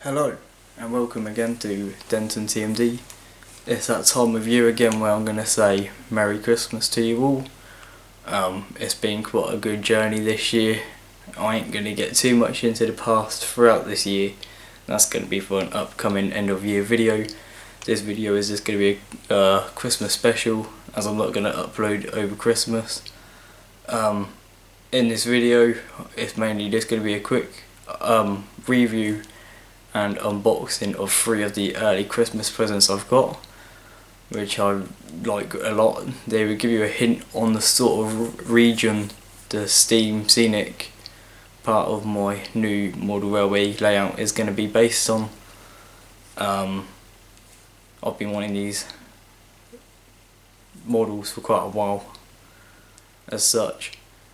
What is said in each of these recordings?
Hello and welcome again to Denton TMD. It's that time of year again where I'm going to say Merry Christmas to you all. It's been quite a good journey this year. I ain't going to get too much into the past throughout this year. That's going to be for an upcoming end of year video. This video is just going to be a Christmas special, as I'm not going to upload over Christmas. In this video it's mainly just going to be a quick review and unboxing of 3 of the early Christmas presents I've got, which I like a lot. They will give you a hint on the sort of region the steam scenic part of my new model railway layout is going to be based on. I've been wanting these models for quite a while as such.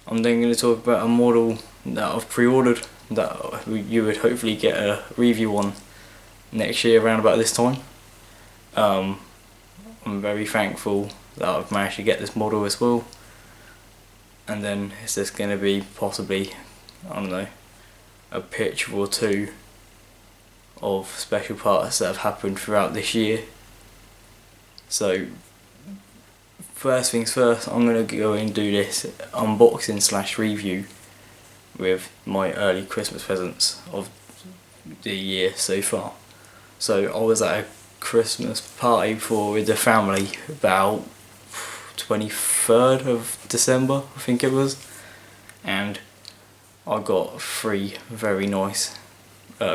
I'm then going to talk about a model that I've pre-ordered that you would hopefully get a review on next year around about this time. I'm very thankful that I've managed to get this model as well, and then it's just going to be possibly, I don't know, a picture or two of special parts that have happened throughout this year. So first things first, I'm going to go and do this unboxing / review with my early Christmas presents of the year so far. So I was at a Christmas party with the family about 23rd of December, I think it was, and I got 3 very nice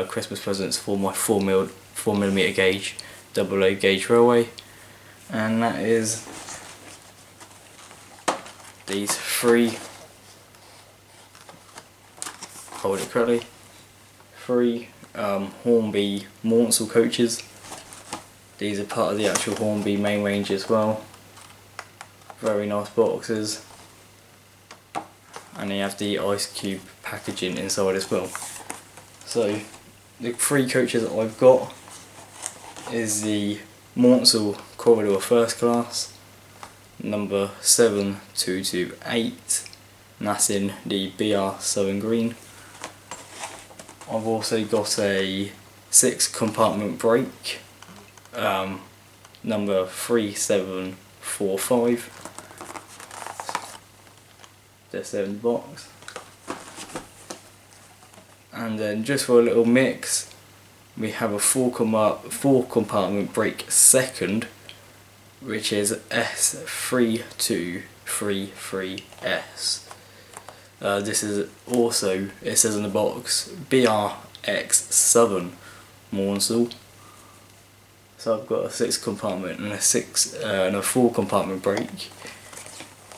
Christmas presents for my 4mm gauge AA gauge railway, and that is these 3, hold it correctly, 3 Hornby Mornsel coaches. These are part of the actual Hornby main range as well. Very nice boxes, and they have the ice cube packaging inside as well. So the 3 coaches that I've got is the Mornsel Corridor First Class, number 7228, and that's in the BR Southern Green. I've also got a 6 compartment brake, number 3745. That's in the box. And then just for a little mix, we have a 4 compartment brake second, which is S3233S. This is also, it says in the box, BRX Southern Mornsel. So I've got a 6 compartment and a 4 compartment brake.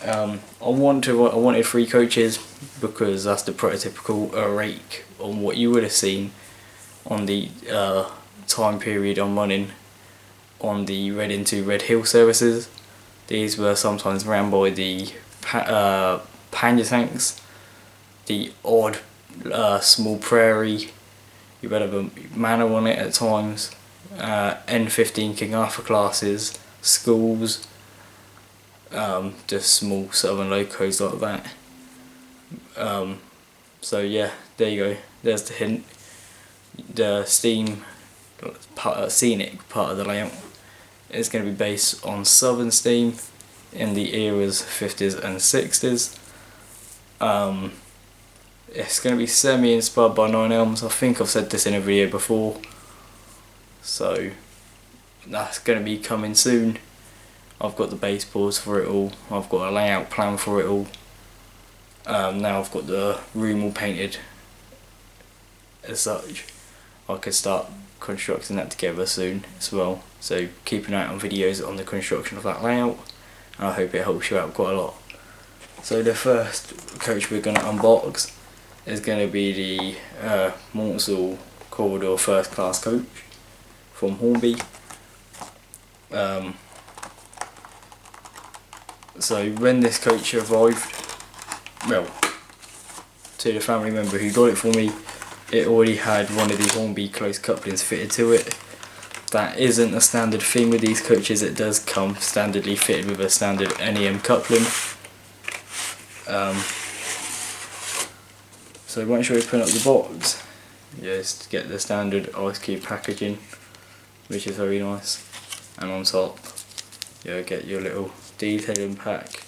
I wanted 3 coaches because that's the prototypical rake on what you would have seen on the time period I'm running on the Reading to Red Hill services. These were sometimes ran by the pannier tanks, the odd small prairie, you better have a manor on it at times, N15 King Arthur classes, schools, just small southern locos like that. So yeah, there you go, there's the hint. The steam scenic part of the layout is going to be based on southern steam in the eras 50s and 60s. It's going to be semi-inspired by 9 Elms. I think I've said this in a video before, so that's going to be coming soon. I've got the base boards for it all, I've got a layout plan for it all. Now I've got the room all painted as such. I could start constructing that together soon as well, so keep an eye out on videos on the construction of that layout, and I hope it helps you out quite a lot. So the first coach we're going to unbox is going to be the Mornsel Corridor First Class coach from Hornby. So when this coach arrived, well, to the family member who got it for me, it already had one of the Hornby close couplings fitted to it. That isn't a standard thing with these coaches, it does come standardly fitted with a standard NEM coupling. So once you open up the box, just get the standard ice cube packaging, which is very nice, and on top you'll get your little detailing pack,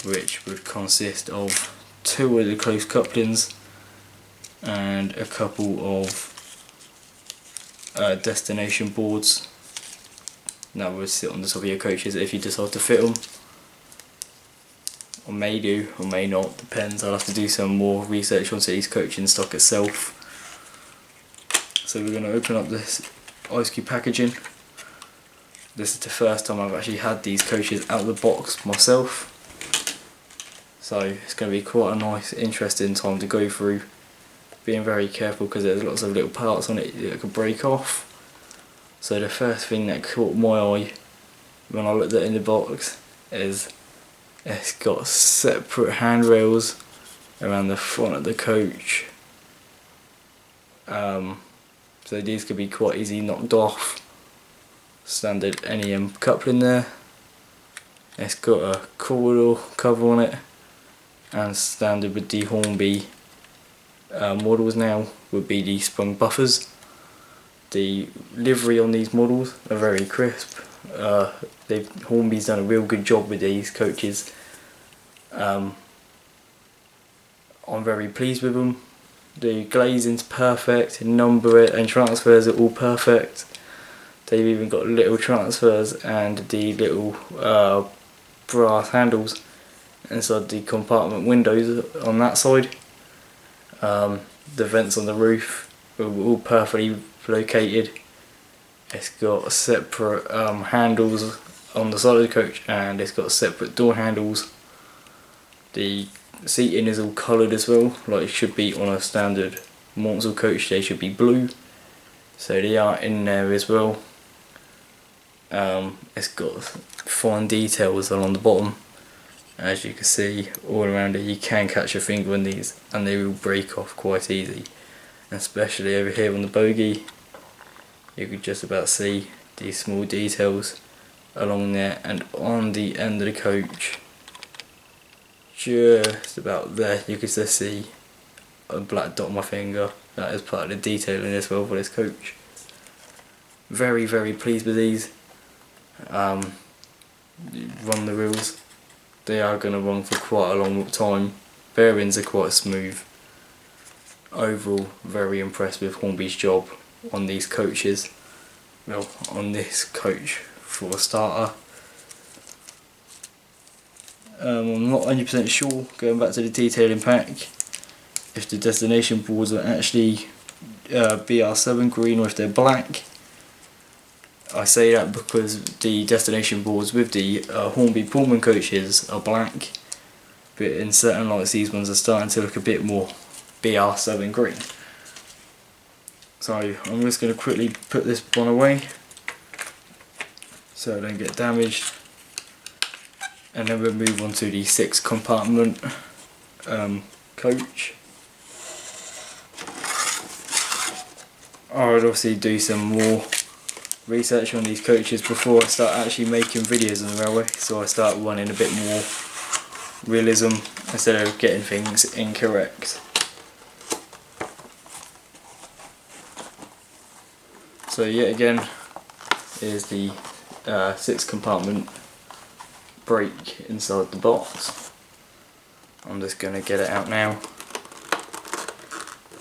which would consist of 2 of the close couplings and a couple of destination boards that would sit on the top of your coaches if you decide to fit them, or may do or may not, depends. I'll have to do some more research onto these coaching stock itself. So we're going to open up this ice cube packaging. This is the first time I've actually had these coaches out of the box myself, so it's going to be quite a nice, interesting time to go through, being very careful because there's lots of little parts on it that could break off. So the first thing that caught my eye when I looked at it in the box is it's got separate handrails around the front of the coach, so these could be quite easily knocked off. Standard NEM coupling there. It's got a corridor cover on it, and standard with the Hornby models now would be the sprung buffers. The livery on these models are very crisp. Hornby's done a real good job with these coaches. I'm very pleased with them. The glazing's perfect, number it and transfers are all perfect. They've even got little transfers and the little brass handles inside the compartment windows on that side. The vents on the roof are all perfectly located. It's got separate handles on the side of the coach, and it's got separate door handles. The seating is all coloured as well, like it should be on a standard Monsell coach. They should be blue, so they are in there as well. It's got fine details along the bottom, as you can see all around it. You can catch your finger on these and they will break off quite easy, especially over here on the bogie. You could just about see these small details along there, and on the end of the coach, just about there, you can just see a black dot on my finger. That is part of the detailing as well for this coach. Very, very pleased with these. Run the wheels, they are going to run for quite a long time. Bearings are quite smooth. Overall, very impressed with Hornby's job on these coaches. Well, on this coach for a starter. I'm not 100% sure, going back to the detailing pack, if the destination boards are actually BR7 green or if they're black. I say that because the destination boards with the Hornby Pullman coaches are black, but in certain lights these ones are starting to look a bit more BR7 green. So I'm just going to quickly put this one away so it don't get damaged, and then we'll move on to the 6 compartment coach. I would obviously do some more research on these coaches before I start actually making videos on the railway, so I start running a bit more realism instead of getting things incorrect. So yet again is the 6 compartment brake inside the box. I'm just going to get it out now,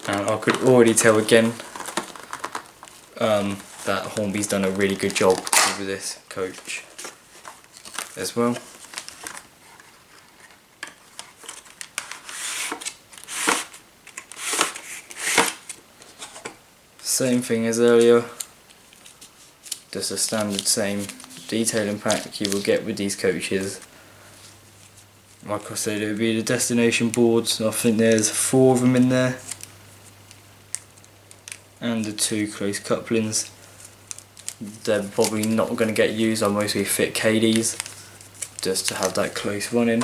and I could already tell again that Hornby's done a really good job with this coach as well. Same thing as earlier, just a standard same detailing pack you will get with these coaches. Like I said, it would be the destination boards. I think there's 4 of them in there, and the 2 close couplings. They're probably not going to get used. I mostly fit KDs just to have that close running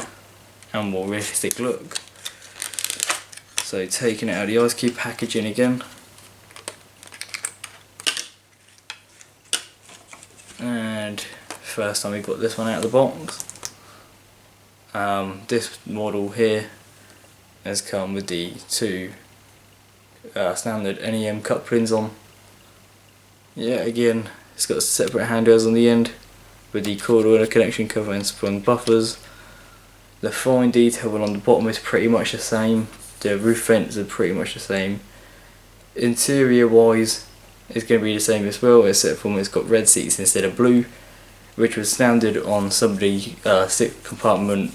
and more realistic look. So taking it out of the ice cube packaging again, and first time we got this one out of the box. This model here has come with the 2 standard NEM couplings on. Yeah, again, it's got separate handrails on the end with the cord oiler connection cover and sprung buffers. The fine detail on the bottom is pretty much the same. The roof vents are pretty much the same. Interior wise, it's going to be the same as well, except for it's got red seats instead of blue, which was standard on some of the 6 compartment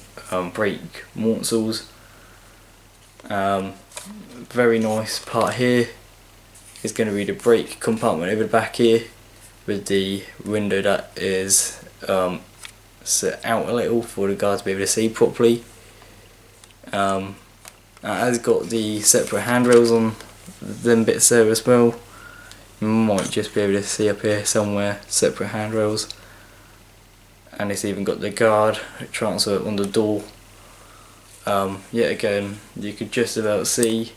brake Mortals. Very nice part here is going to be the brake compartment over the back here, with the window that is set out a little for the guard to be able to see properly. It has got the separate handrails on them bits there as well. You might just be able to see up here somewhere, separate handrails. And it's even got the guard transfer on the door. Yet again, you could just about see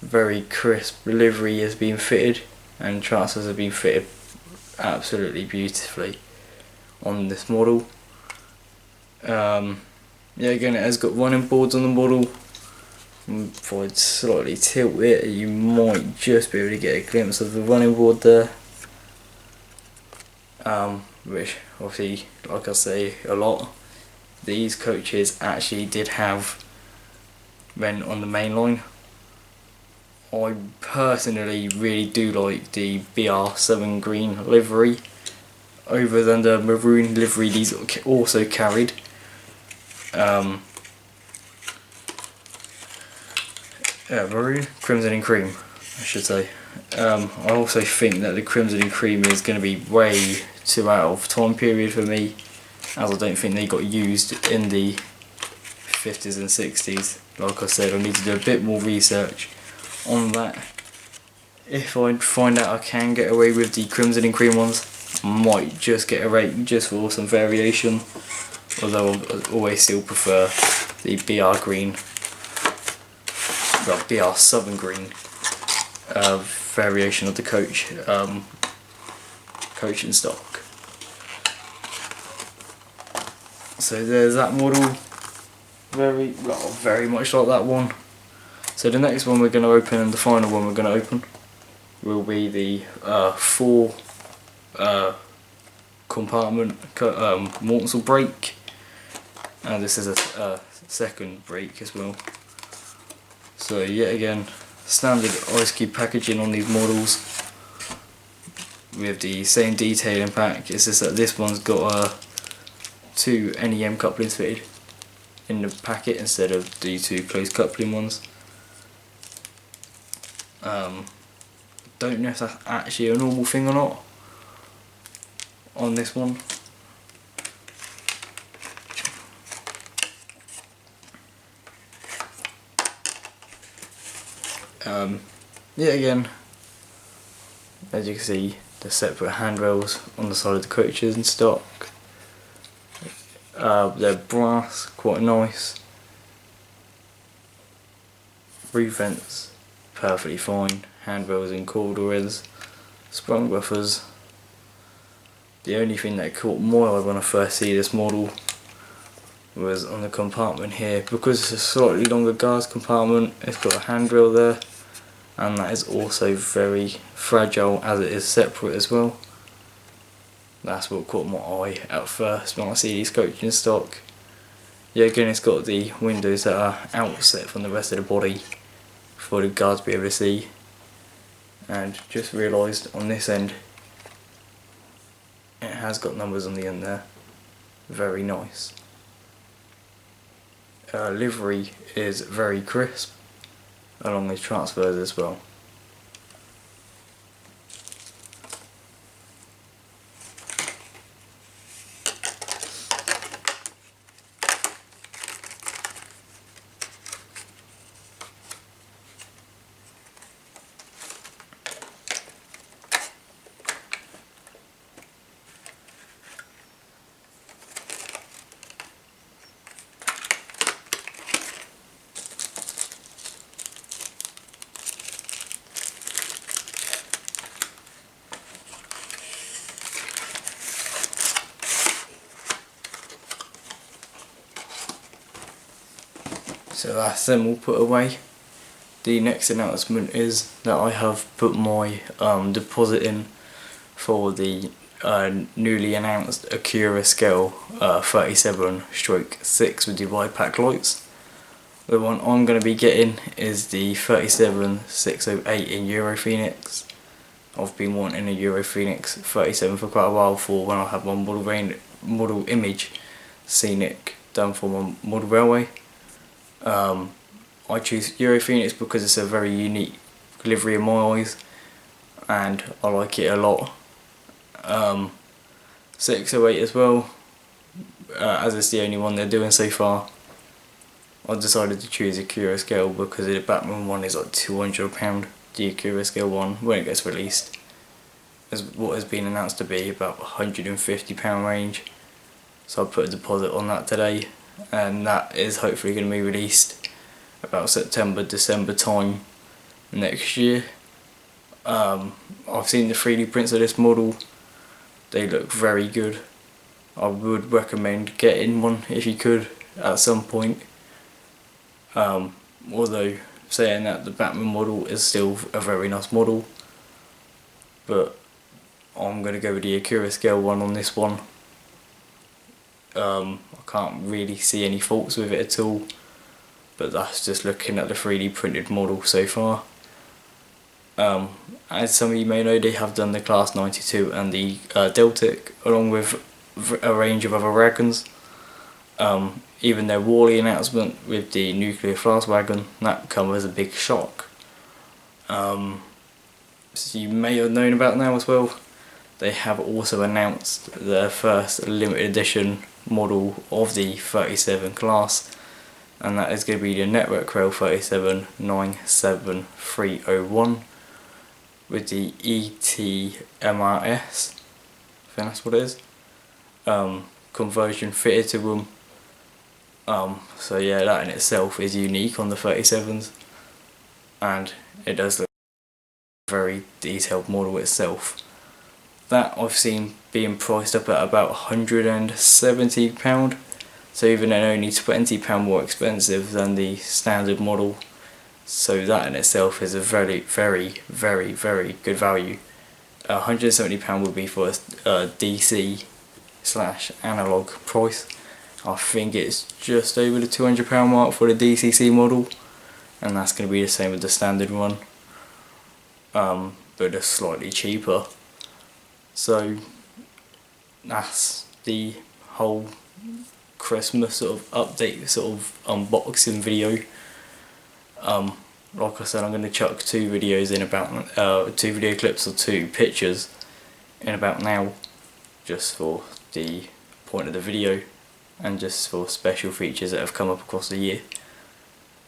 very crisp livery has been fitted, and transfers have been fitted absolutely beautifully on this model. Yeah, again, it has got running boards on the model. If I'd slightly tilt it, you might just be able to get a glimpse of the running board there. Which obviously, like I say a lot, these coaches actually did have rent on the main line. I personally really do like the BR7 green livery over than the maroon livery these also carried. Yeah, maroon, crimson and cream, I should say. I also think that the crimson and cream is going to be way too out of time period for me, as I don't think they got used in the 50s and 60s. Like I said, I need to do a bit more research on that. If I find out I can get away with the crimson and cream ones, I might just get a rate just for some variation, although I always still prefer the BR green, well, BR Southern green variation of the coach coach in stock. So there's that model, very much like that one. So the next one we're going to open, and the final one we're going to open, will be the 4 compartment Mortal brake, and this is a second brake as well. So yet again, standard ice cube packaging on these models with the same detailing pack. It's just that this one's got 2 NEM couplings fitted in the packet instead of the 2 closed coupling ones. Don't know if that's actually a normal thing or not on this one. Yeah, again, as you can see, the separate handrails on the side of the coaches in stock. They're brass, quite nice. Roof vents, perfectly fine. Handrails and corduroys, sprung buffers. The only thing that caught my eye when I first see this model was on the compartment here, because it's a slightly longer guards compartment. It's got a handrail there, and that is also very fragile as it is separate as well. That's what caught my eye at first when I see these coaches in stock. Yeah, again, it's got the windows that are outset from the rest of the body for the guards to be able to see. And just realised on this end, it has got numbers on the end there. Very nice. Livery is very crisp, along with transfers as well. So that's them all put away. the next announcement is that I have put my deposit in for the newly announced Acura scale 37/6 with divide pack lights. The one I'm going to be getting is the 37608 in Euro Phoenix. I've been wanting a Euro Phoenix 37 for quite a while, for when I have my model image scenic done for my model railway. I choose Euro Phoenix because it's a very unique livery in my eyes and I like it a lot. 608 as well, as it's the only one they're doing so far. I decided to choose the Acura scale because the Batman one is like £200. The Acura scale one, when it gets released, is what has been announced to be about £150 range. So I put a deposit on that today, and that is hopefully going to be released about September-December time next year. I've seen the 3D prints of this model. They look very good. I would recommend getting one if you could at some point. Although saying that, the Batman model is still a very nice model, but I'm going to go with the Acura scale one on this one. I can't really see any faults with it at all, but that's just looking at the 3D printed model so far. As some of you may know, they have done the Class 92 and the Deltic, along with a range of other wagons. Even their Wally announcement with the nuclear flask wagon, that come as a big shock. So you may have known about now as well, they have also announced their first limited edition model of the 37 class, and that is going to be the Network Rail 37 97301 with the ETMRS, I think that's what it is, conversion fitted to them. So yeah, that in itself is unique on the 37s, and it does look a very detailed model itself. That I've seen being priced up at about £170, so even then only £20 more expensive than the standard model. So that in itself is a very good value. £170 would be for a DC/analog price. I think it's just over the £200 mark for the DCC model, and that's going to be the same with the standard one, but just slightly cheaper. So that's the whole Christmas sort of update, sort of unboxing video. Like I said, I'm going to chuck two videos in about, two video clips or two pictures in about now, just for the point of the video and just for special features that have come up across the year.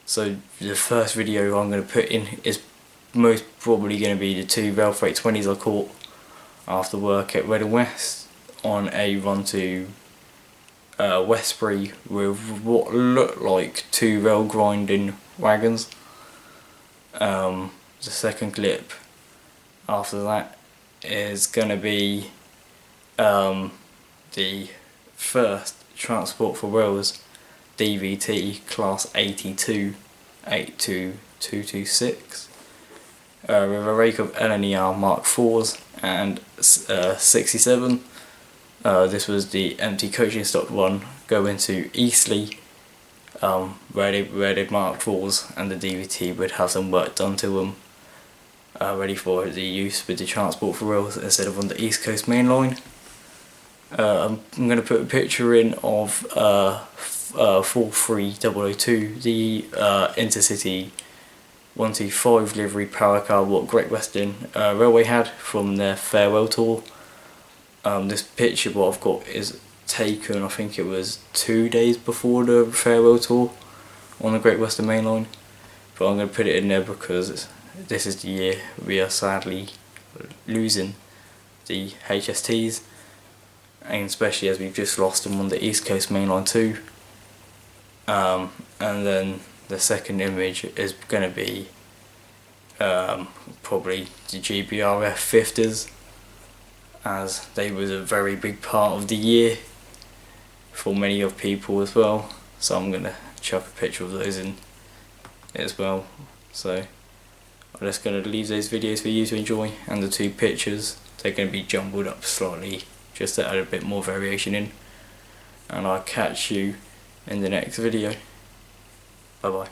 So the first video I'm going to put in is most probably going to be the two Rail Freight 20s I caught after work at Reading West on a run to Westbury with what looked like two rail grinding wagons. The second clip after that is going to be the first Transport for Rails DVT Class 82 82226 with a rake of LNER Mark 4s and 67. This was the empty coaching stock one going to Eastleigh, where they marked 4s, and the DVT would have some work done to them, ready for the use with the Transport for Rails instead of on the East Coast Main Line. I'm going to put a picture in of 43002, the Intercity 125 livery power car what Great Western Railway had from their farewell tour. This picture what I've got is taken, I think it was 2 days before the farewell tour on the Great Western Main Line, but I'm going to put it in there because this is the year we are sadly losing the HSTs, and especially as we've just lost them on the East Coast Main Line too. And then the second image is going to be probably the GBRF 50s, as they was a very big part of the year for many of people as well. So I'm going to chuck a picture of those in as well. So I'm just going to leave those videos for you to enjoy, and the 2 pictures, they're going to be jumbled up slightly just to add a bit more variation in, and I'll catch you in the next video. Bye bye.